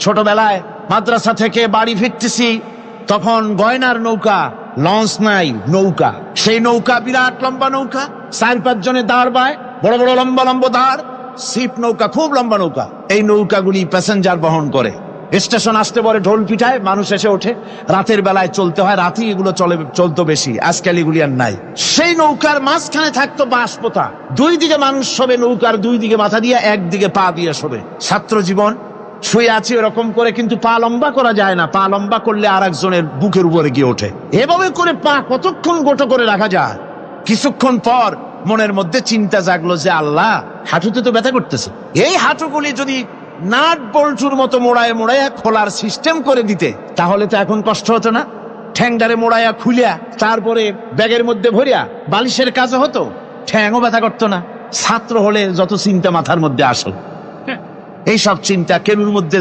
ছোটবেলায় মাদ্রাসা থেকে বাড়ি ফিরতেছি, তখন গয়নার নৌকা, লঞ্চ নাই, নৌকা। সেই নৌকা বিরাট লম্বা নৌকা, 4-5 জনে দাঁড় বায়, বড় বড় লম্বা লম্বা দাঁড়, সিপ নৌকা, খুব লম্বা নৌকা। এই নৌকাগুলি প্যাসেঞ্জার বহন করে। স্টেশন আসতে পরে ঢোল পিঠায়, মানুষ এসে ওঠে। রাতের বেলায় চলতে হয়, রাতেই এগুলো চলতো বেশি, আজকাল এগুলি আর নাই। সেই নৌকার মাঝখানে থাকতো বাঁশ পোতা, 2 দিকে মানুষ শোবে, নৌকার 2 দিকে মাথা দিয়ে, 1 দিকে পা দিয়ে শোবে। ছাত্র জীবন, শুয়ে আছি এরকম করে, কিন্তু পা লম্বা করা যায় না। পা লম্বা করলে আর একজনের বুকের উপরে গিয়ে ওঠে। এভাবে করে পা কতক্ষণ গোটো করে রাখা যায়? কিছুক্ষণ পর মনের মধ্যে চিন্তা জাগলো যে আল্লাহ, হাঁটুতে তো ব্যথা করতেছে, এই হাঁটুগুলি যদি নাট বল্টুর মতো মোড়ায় মোড়াইয়া খোলার সিস্টেম করে দিতে, তাহলে তো এখন কষ্ট হতো না। ঠ্যাংডারে মোড়াইয়া খুলিয়া তারপরে ব্যাগের মধ্যে ভরিয়া বালিশের কাজও হতো, ঠ্যাংও ব্যথা করতো না। ছাত্র হলে যত চিন্তা মাথার মধ্যে আসল, এইসব চিন্তা কেনুর মধ্যে